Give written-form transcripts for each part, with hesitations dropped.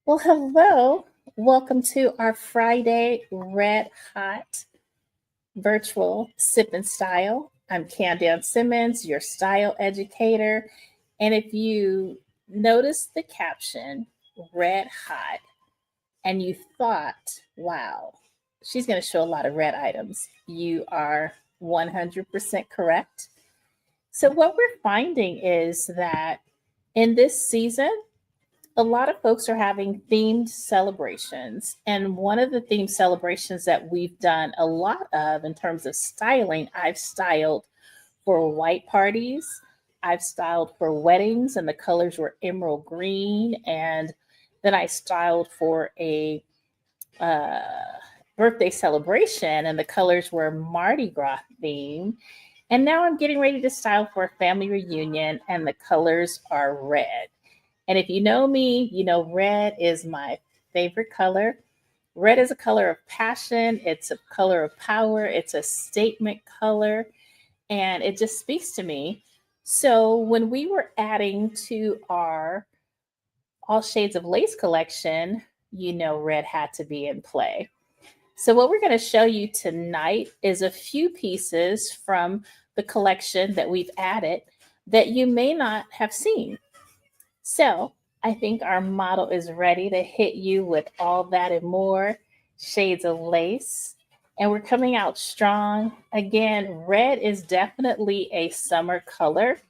Well, hello. Welcome to our Friday Red Hot virtual sip and style. I'm Candice Simmons, your style educator. And if you notice the caption, Red Hot, and you thought, wow, she's going to show a lot of red items, you are 100% correct. So, what we're finding is that in this season, a lot of folks are having themed celebrations. And one of the themed celebrations that we've done a lot of in terms of styling, I've styled for white parties, I've styled for weddings, and the colors were emerald green. And then I styled for a uh, birthday celebration, and the colors were Mardi Gras theme. And now I'm getting ready to style for a family reunion, and the colors are red. And if you know me, you know red is my favorite color. Red is a color of passion, it's a color of power, it's a statement color, and it just speaks to me. So when we were adding to our All Shades of Lace collection, you know red had to be in play. So what we're going to show you tonight is a few pieces from the collection that we've added that you may not have seen. So I think our model is ready to hit you with all that and more shades of lace. And we're coming out strong. Again, red is definitely a summer color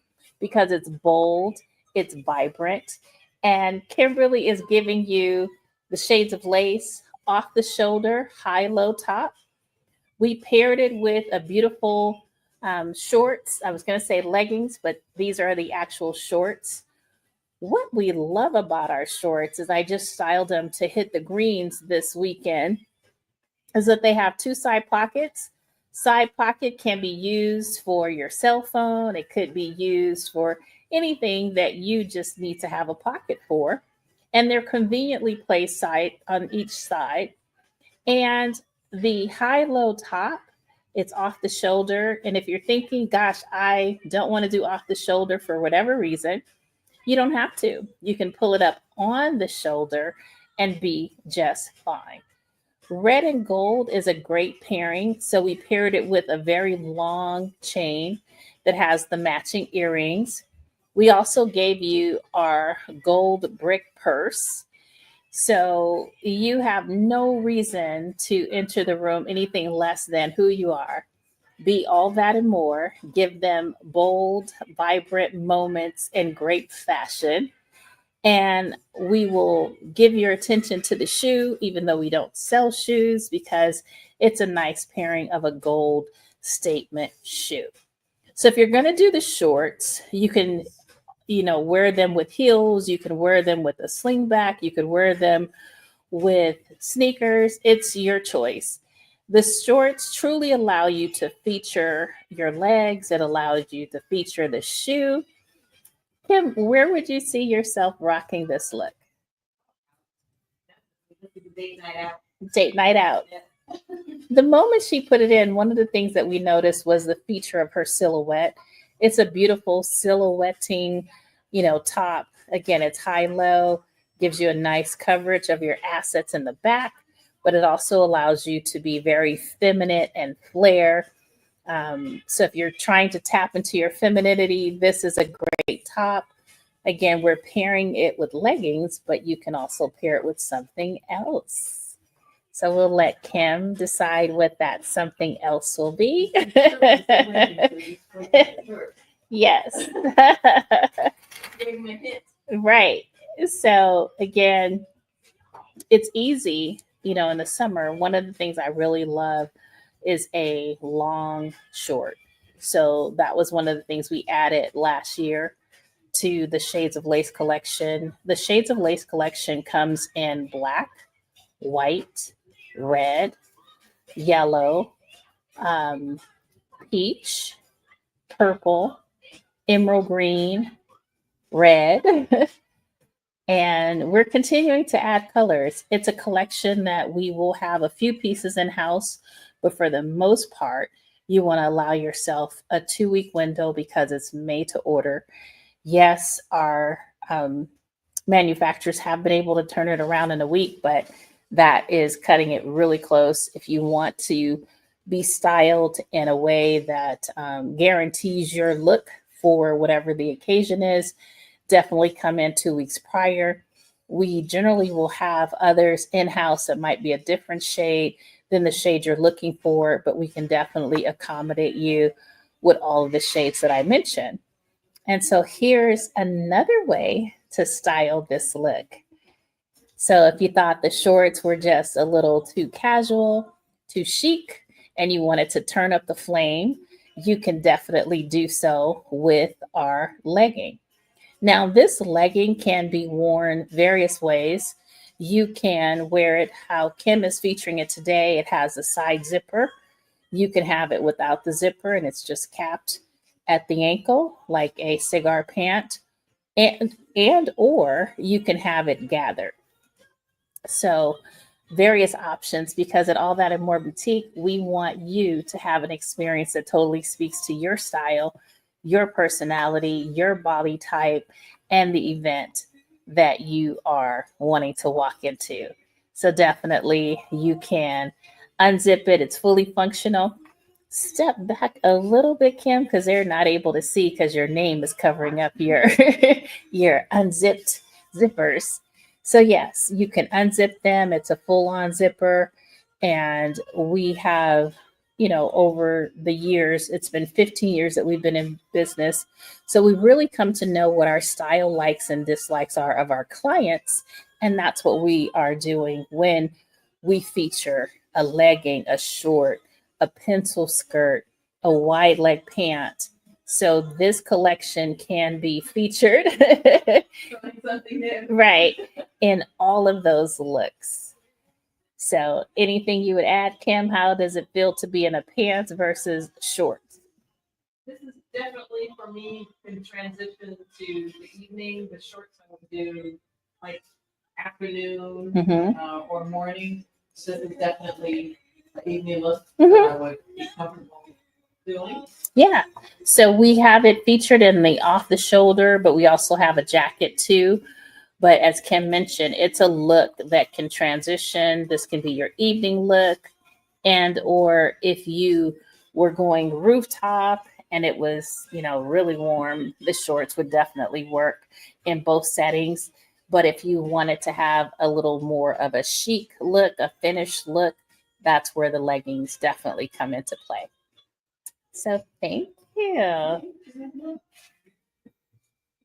because it's bold, it's vibrant. And Kimberly is giving you the shades of lace off the shoulder, high, low top. We paired it with a beautiful shorts. I was going to say leggings, but these are the actual shorts. What we love about our shorts is I just styled them to hit the greens this weekend is that they have two side pockets. Side pocket can be used for your cell phone. It could be used for anything that you just need to have a pocket for. And they're conveniently placed side on each side. And the high low top, it's off the shoulder. And if you're thinking, gosh, I don't want to do off the shoulder for whatever reason, you don't have to. You can pull it up on the shoulder and be just fine. Red and gold is a great pairing. So we paired it with a very long chain that has the matching earrings. We also gave you our gold brick purse. So you have no reason to enter the room anything less than who you are. Be all that and more. Give them bold, vibrant moments in great fashion. And we will give your attention to the shoe, even though we don't sell shoes, because it's a nice pairing of a gold statement shoe. So if you're going to do the shorts, you can, wear them with heels. You can wear them with a slingback. You could wear them with sneakers. It's your choice. The shorts truly allow you to feature your legs. It allows you to feature the shoe. Kim, where would you see yourself rocking this look? Date night out. Date night out. Yeah. The moment she put it in, one of the things that we noticed was the feature of her silhouette. It's a beautiful silhouetting, top. Again, it's high low, gives you a nice coverage of your assets in the back, but it also allows you to be very feminine and flare. So if you're trying to tap into your femininity, this is a great top. Again, we're pairing it with leggings, but you can also pair it with something else. So we'll let Kim decide what that something else will be. Yes. Right. So again, it's easy, in the summer. One of the things I really love is a long short. So that was one of the things we added last year to the Shades of Lace collection. The Shades of Lace collection comes in black, white, red, yellow, um, peach, purple, emerald green, red. And we're continuing to add colors. It's a collection that we will have a few pieces in house, but for the most part, you want to allow yourself a 2-week window because it's made to order. Yes, our manufacturers have been able to turn it around in a week, but that is cutting it really close. If you want to be styled in a way that guarantees your look for whatever the occasion is, definitely come in 2 weeks prior. We generally will have others in-house that might be a different shade than the shade you're looking for, but we can definitely accommodate you with all of the shades that I mentioned. And so here's another way to style this look. So if you thought the shorts were just a little too casual, too chic, and you wanted to turn up the flame, you can definitely do so with our legging. Now, this legging can be worn various ways. You can wear it how Kim is featuring it today. It has a side zipper. You can have it without the zipper and it's just capped at the ankle like a cigar pant, and or you can have it gathered. So various options, because at All That and More Boutique, we want you to have an experience that totally speaks to your style, your personality, your body type, and the event that you are wanting to walk into. So definitely you can unzip it. It's fully functional. Step back a little bit, Kim, because they're not able to see because your name is covering up your your unzipped zippers. So yes, you can unzip them. It's a full-on zipper. And we have, over the years, it's been 15 years that we've been in business. So we really come to know what our style likes and dislikes are of our clients. And that's what we are doing when we feature a legging, a short, a pencil skirt, a wide leg pant. So this collection can be featured right in all of those looks. So anything you would add, Kim? How does it feel to be in a pants versus shorts? This is definitely for me can transition to the evening. The shorts I would do like afternoon or morning. So this is definitely an evening look that I would be comfortable doing. Yeah. So we have it featured in the off the shoulder, but we also have a jacket too. But as Kim mentioned, it's a look that can transition. This can be your evening look. And or if you were going rooftop and it was, really warm, the shorts would definitely work in both settings. But if you wanted to have a little more of a chic look, a finished look, that's where the leggings definitely come into play. So thank you.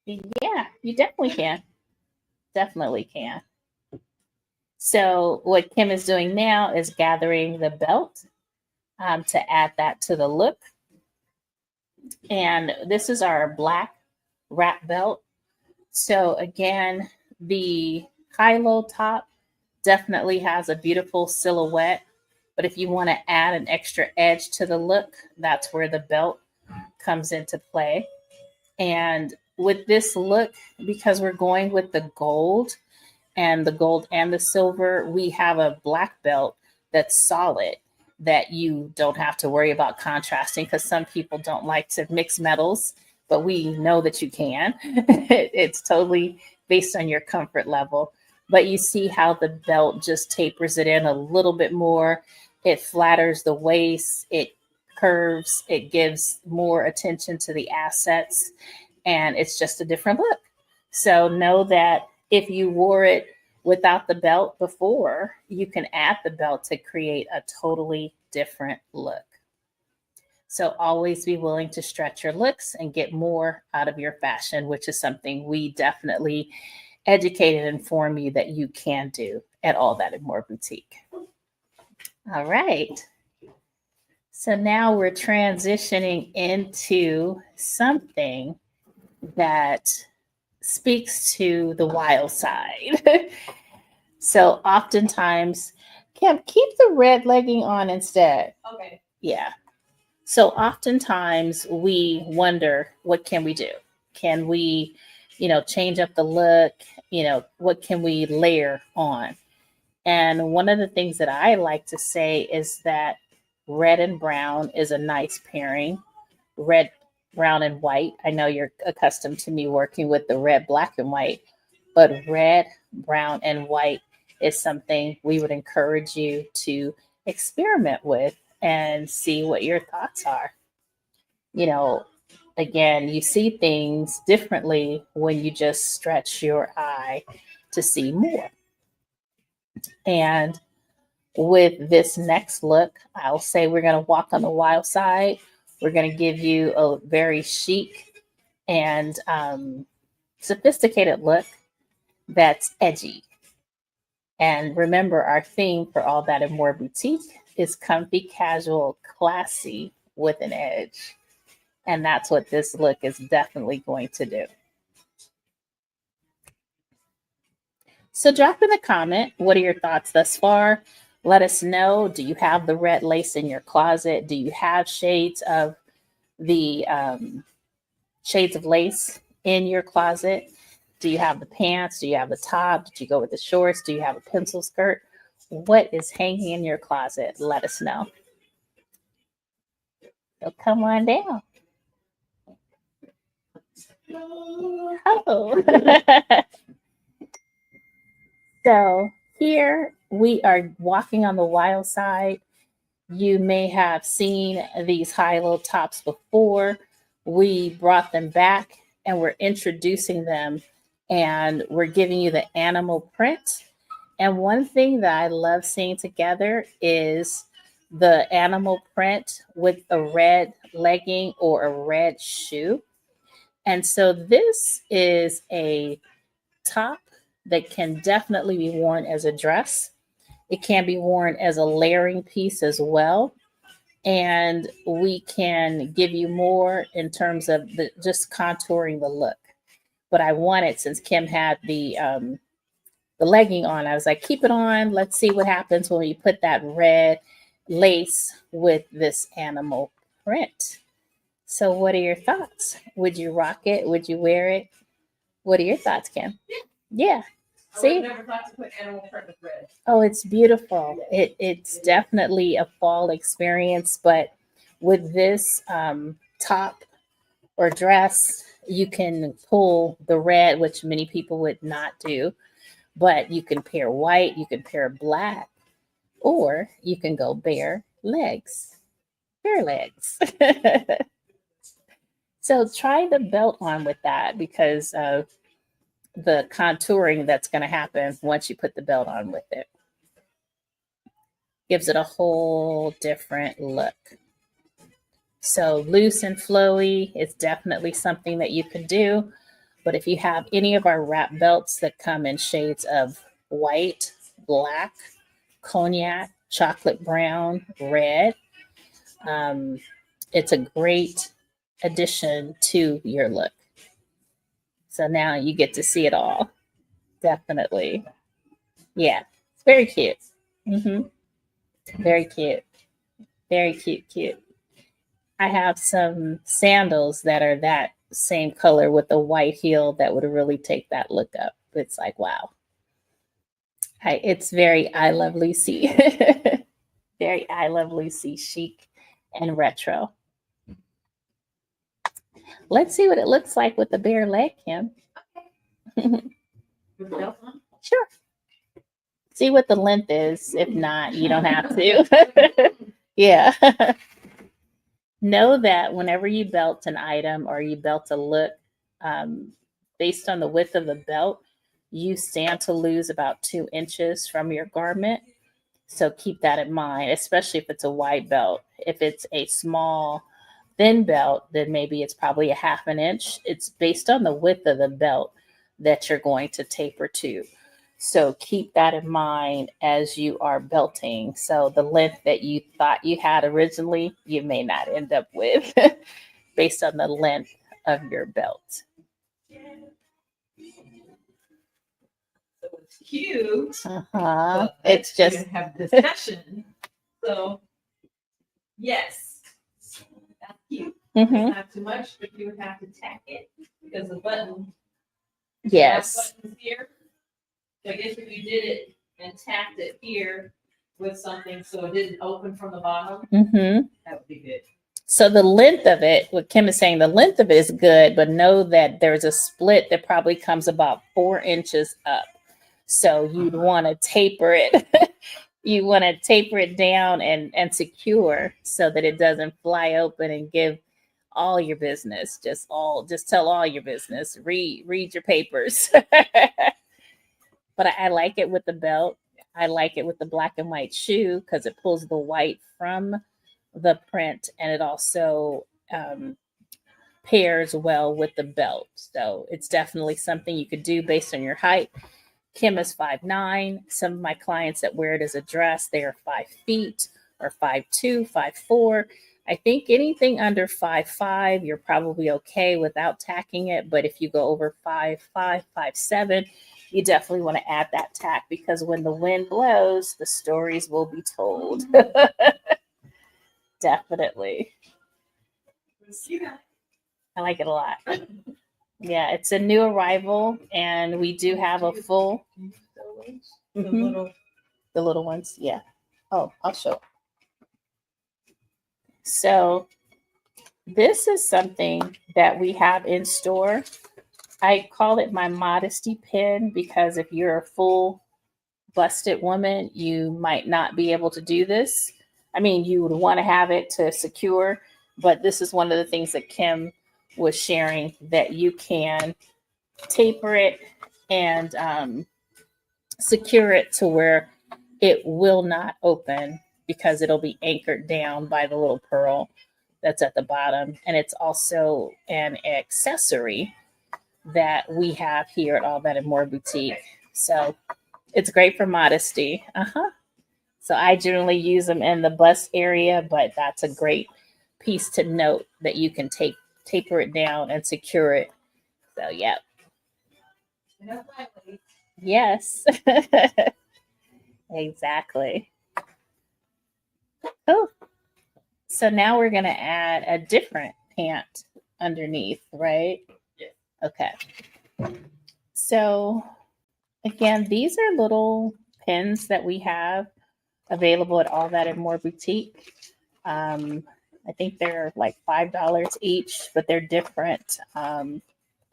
Yeah, you definitely can. Definitely can. So what Kim is doing now is gathering the belt to add that to the look. And this is our black wrap belt. So again, the high-low top definitely has a beautiful silhouette. But if you want to add an extra edge to the look, that's where the belt comes into play. And with this look, because we're going with the gold and the silver, we have a black belt that's solid that you don't have to worry about contrasting, because some people don't like to mix metals, but we know that you can. It's totally based on your comfort level. But you see how the belt just tapers it in a little bit more. It flatters the waist. It curves. It gives more attention to the assets. And it's just a different look. So know that if you wore it without the belt before, you can add the belt to create a totally different look. So always be willing to stretch your looks and get more out of your fashion, which is something we definitely educate and inform you that you can do at All That and More Boutique. All right. So now we're transitioning into something that speaks to the wild side. So oftentimes, Kim, keep the red legging on instead. Okay. Yeah. So oftentimes we wonder, what can we do? Can we, change up the look? What can we layer on? And one of the things that I like to say is that red and brown is a nice pairing. Red, brown, and white. I know you're accustomed to me working with the red, black, and white, but red, brown, and white is something we would encourage you to experiment with and see what your thoughts are. You know, again, you see things differently when you just stretch your eye to see more. And with this next look, I'll say we're going to walk on the wild side. We're going to give you a very chic and sophisticated look that's edgy. And remember, our theme for All That and More Boutique is comfy, casual, classy with an edge. And that's what this look is definitely going to do. So drop in a comment. What are your thoughts thus far? Let us know. Do you have the red lace in your closet? Do you have shades of the shades of lace in your closet? Do you have the pants? Do you have the top? Did you go with the shorts? Do you have a pencil skirt? What is hanging in your closet? Let us know. So come on down. Oh. So here we are walking on the wild side. You may have seen these high-low tops before. We brought them back and we're introducing them and we're giving you the animal print. And one thing that I love seeing together is the animal print with a red legging or a red shoe. And so this is a top that can definitely be worn as a dress. It can be worn as a layering piece as well. And we can give you more in terms of just contouring the look. But I wanted, since Kim had the legging on, I was like, keep it on. Let's see what happens when we put that red lace with this animal print. So what are your thoughts? Would you rock it? Would you wear it? What are your thoughts, Kim? Yeah. See? I never thought to put animal print with red. Oh, it's beautiful. It's definitely a fall experience, but with this top or dress, you can pull the red, which many people would not do, but you can pair white, you can pair black, or you can go bare legs. Bare legs. So try the belt on with that because of the contouring that's going to happen once you put the belt on with it. Gives it a whole different look. So loose and flowy is definitely something that you can do. But if you have any of our wrap belts that come in shades of white, black, cognac, chocolate brown, red, it's a great addition to your look. So now you get to see it all. Definitely. Yeah, it's very cute. Very cute. Very cute. I have some sandals that are that same color with a white heel that would really take that look up. It's like, wow. It's very I Love Lucy. Very I Love Lucy chic and retro. Let's see what it looks like with the bare leg, Kim. Sure. See what the length is. If not, you don't have to. Yeah. Know that whenever you belt an item or you belt a look, based on the width of the belt, you stand to lose about 2 inches from your garment. So keep that in mind, especially if it's a wide belt. If it's a small, thin belt, then maybe it's probably a 1/2 inch. It's based on the width of the belt that you're going to taper to. So keep that in mind as you are belting. So the length that you thought you had originally, you may not end up with based on the length of your belt. So it's cute. It's We just can have discussion. So yes, that's cute. Not too much, but you would have to tack it because the button. Yes. Buttons here. So I guess if you did it and tacked it here with something so it didn't open from the bottom, that would be good. So the length of it, what Kim is saying, the length of it is good, but know that there's a split that probably comes about 4 inches up. So you'd want to taper it. You want to taper it down and secure so that it doesn't fly open and give all your business. Just tell all your business. Read your papers. But I like it with the belt. I like it with the black and white shoe because it pulls the white from the print, and it also pairs well with the belt. So it's definitely something you could do based on your height. Kim is 5'9". Some of my clients that wear it as a dress, they are 5 feet or 5'2", 5'4". I think anything under 5'5", you're probably okay without tacking it. But if you go over 5'5", 5'7", you definitely want to add that tack, because when the wind blows, the stories will be told. Definitely. I like it a lot. Yeah, it's a new arrival, and we do have a full. The little ones, yeah. Oh, I'll show. So this is something that we have in store. I call it my modesty pin, because if you're a full busted woman, you might not be able to do this. I mean, you would want to have it to secure, but this is one of the things that Kim was sharing, that you can taper it and secure it to where it will not open, because it'll be anchored down by the little pearl that's at the bottom. And it's also an accessory that we have here at All That and More Boutique. So it's great for modesty. So I generally use them in the bust area, but that's a great piece to note, that you can taper it down and secure it. So yeah. Yes. Exactly. Oh, so now we're going to add a different pant underneath, right? Yeah. Okay. So again, these are little pins that we have available at All That and More Boutique. I think they're like $5 each, but they're different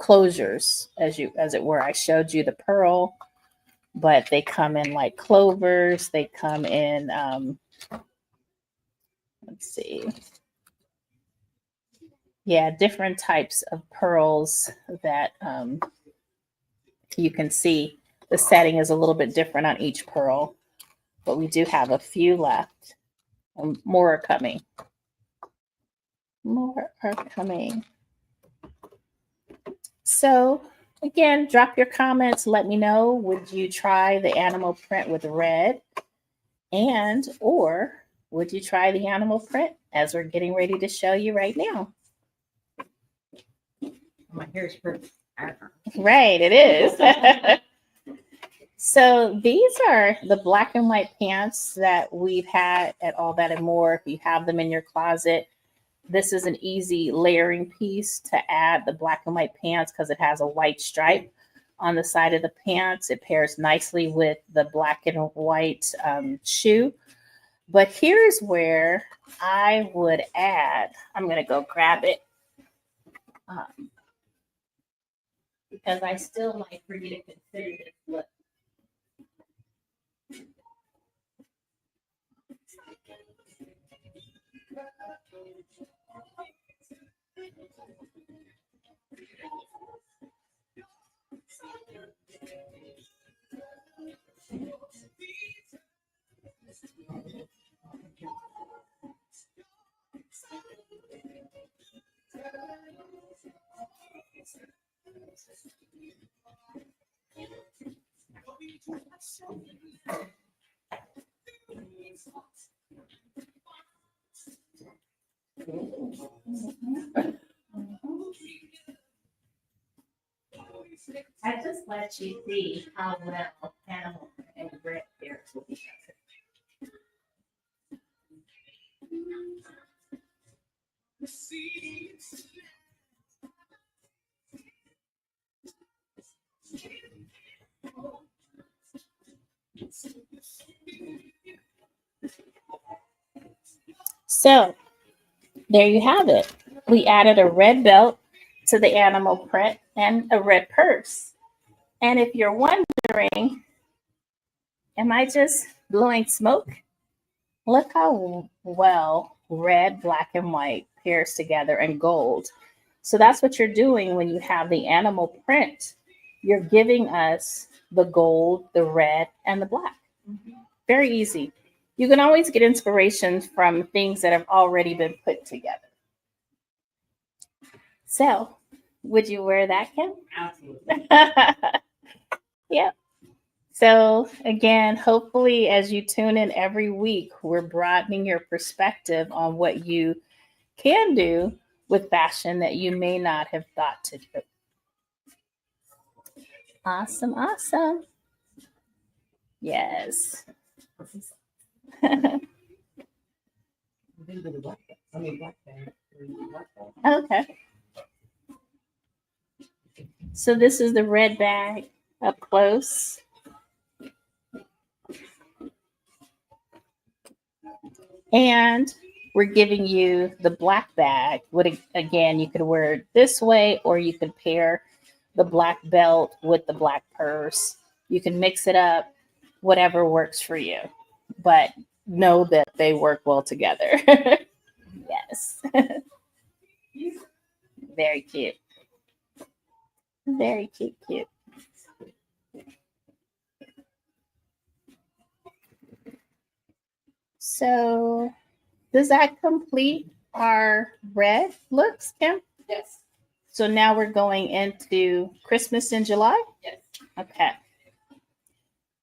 closures, as it were. I showed you the pearl, but they come in like clovers. They come in, let's see. Yeah, different types of pearls that you can see. The setting is a little bit different on each pearl, but we do have a few left. And more are coming. More are coming. So again, drop your comments. Let me know, would you try the animal print with red? Or would you try the animal print, as we're getting ready to show you right now? My hair is perfect. Right, it is. So these are the black and white pants that we've had at All That and More. If you have them in your closet, this is an easy layering piece to add the black and white pants, because it has a white stripe on the side of the pants. It pairs nicely with the black and white shoe. But here's where I would add, I'm going to go grab it, because I still like for you to consider this look. I just let you see how well animal and red pairs will be. So there you have it. We added a red belt to the animal print and a red purse. And if you're wondering, am I just blowing smoke? Look how well red, black, and white pairs together and gold. So that's what you're doing when you have the animal print. You're giving us the gold, the red, and the black. Very easy. You can always get inspiration from things that have already been put together. So, would you wear that, Kim? Absolutely. Yep. So, again, hopefully, as you tune in every week, we're broadening your perspective on what you can do with fashion that you may not have thought to do. Awesome, awesome. Yes. Okay. So this is the red bag up close. And we're giving you the black bag. Again, you could wear it this way, or you could pair the black belt with the black purse. You can mix it up, whatever works for you. But know that they work well together. Yes. Very cute. Very cute, cute. So does that complete our red looks, Kim? Yes. So now we're going into Christmas in July? Yes. Okay.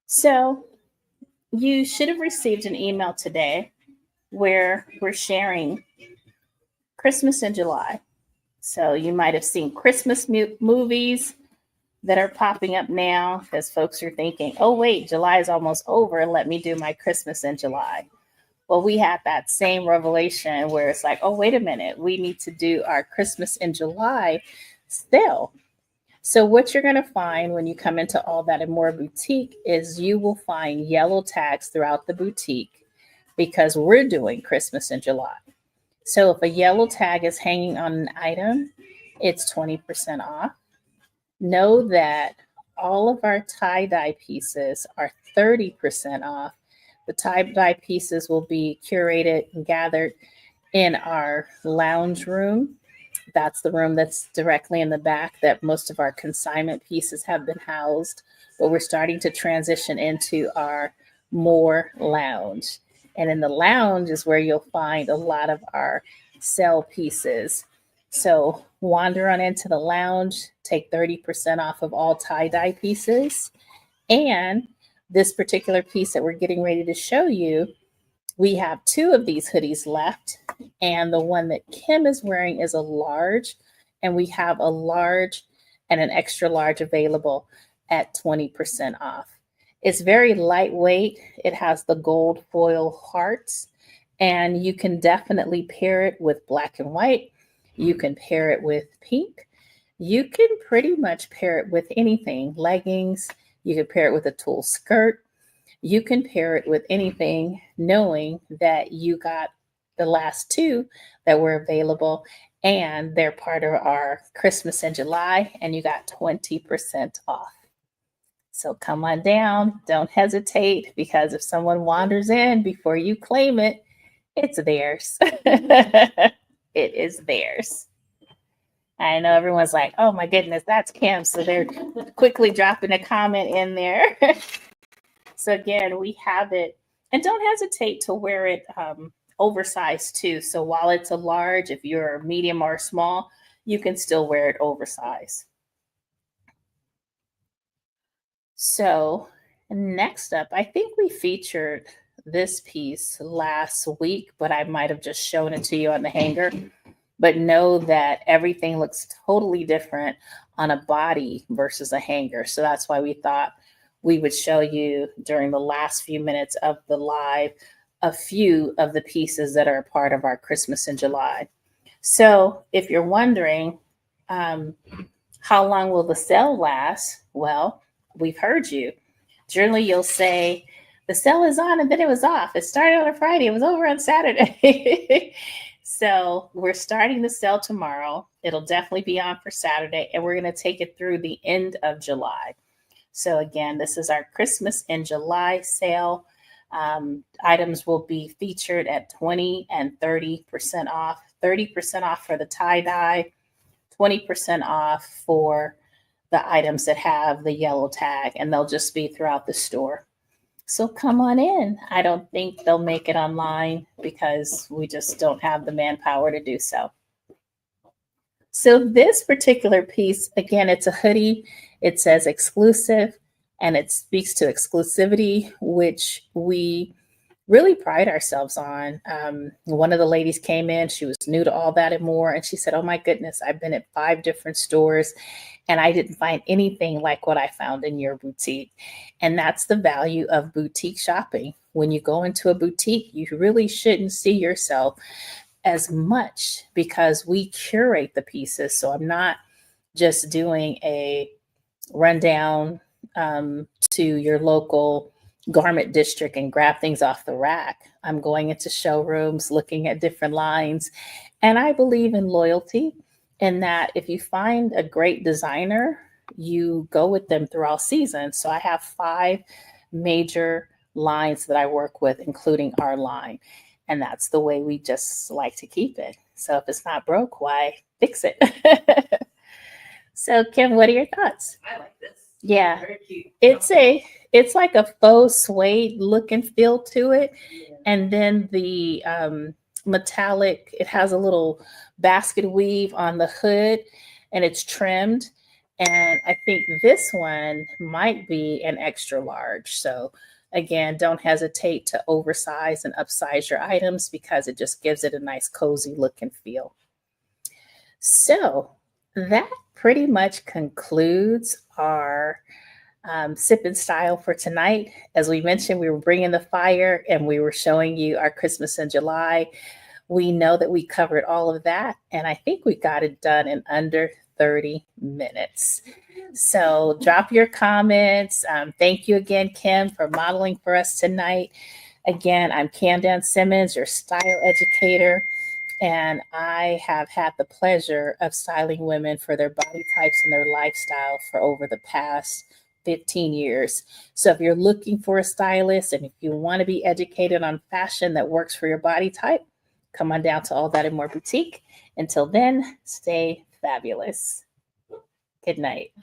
So you should have received an email today where we're sharing Christmas in July. So you might have seen Christmas movies that are popping up now because folks are thinking, oh, wait, July is almost over. Let me do my Christmas in July. Well, we had that same revelation where it's like, oh, wait a minute, we need to do our Christmas in July still. So what you're going to find when you come into All That and More Boutique is you will find yellow tags throughout the boutique because we're doing Christmas in July. So if a yellow tag is hanging on an item, it's 20% off. Know that all of our tie-dye pieces are 30% off. The tie-dye pieces will be curated and gathered in our lounge room. That's the room that's directly in the back that most of our consignment pieces have been housed. But we're starting to transition into our more lounge. And in the lounge is where you'll find a lot of our sale pieces. So wander on into the lounge, take 30% off of all tie-dye pieces. And this particular piece that we're getting ready to show you, we have 2 of these hoodies left. And the one that Kim is wearing is a large. And we have a large and an extra large available at 20% off. It's very lightweight. It has the gold foil hearts. And you can definitely pair it with black and white. You can pair it with pink. You can pretty much pair it with anything. Leggings. You can pair it with a tulle skirt. You can pair it with anything, knowing that you got the last 2 that were available, and they're part of our Christmas in July, and you got 20% off. So come on down. Don't hesitate, because if someone wanders in before you claim it, it's theirs. It is theirs. I know everyone's like, oh my goodness, that's Kim. So they're quickly dropping a comment in there. So again, we have it. And don't hesitate to wear it oversized too. So while it's a large, if you're medium or small, you can still wear it oversized. So next up, I think we featured this piece last week, but I might have just shown it to you on the hanger. But know that everything looks totally different on a body versus a hanger. So that's why we thought we would show you during the last few minutes of the live a few of the pieces that are a part of our Christmas in July. So if you're wondering, how long will the sale last? Well, we've heard you. Generally, you'll say, the sale is on and then it was off. It started on a Friday. It was over on Saturday. So we're starting the sale tomorrow. It'll definitely be on for Saturday, and we're going to take it through the end of July. So again, this is our Christmas in July sale. Items will be featured at 20 and 30% off. 30% off for the tie-dye, 20% off for the items that have the yellow tag, and they'll just be throughout the store. So come on in. I don't think they'll make it online because we just don't have the manpower to do so. So this particular piece, again, it's a hoodie. It says exclusive, and it speaks to exclusivity, which we really pride ourselves on. One of the ladies came in, she was new to all that and more, and she said, oh my goodness, I've been at 5 different stores and I didn't find anything like what I found in your boutique. And that's the value of boutique shopping. When you go into a boutique, you really shouldn't see yourself as much because we curate the pieces. So I'm not just doing a rundown to your local garment district and grab things off the rack. I'm going into showrooms, looking at different lines. And I believe in loyalty, in that if you find a great designer, you go with them through all seasons. So I have 5 major lines that I work with, including our line. And that's the way we just like to keep it. So if it's not broke, why fix it? So Kim, what are your thoughts? I like this. Yeah. Very cute. It's like a faux suede look and feel to it. Yeah. And then the metallic, it has a little basket weave on the hood and it's trimmed. And I think this one might be an extra large. So again, don't hesitate to oversize and upsize your items because it just gives it a nice cozy look and feel. So that pretty much concludes our sip and style for tonight. As we mentioned, we were bringing the fire and we were showing you our Christmas in July. We know that we covered all of that, and I think we got it done in under 30 minutes. So drop your comments. Thank you again, Kim, for modeling for us tonight. Again, I'm Candace Simmons, your style educator, and I have had the pleasure of styling women for their body types and their lifestyle for over the past 15 years. So if you're looking for a stylist and if you want to be educated on fashion that works for your body type, come on down to All That and More Boutique. Until then, stay fabulous. Good night.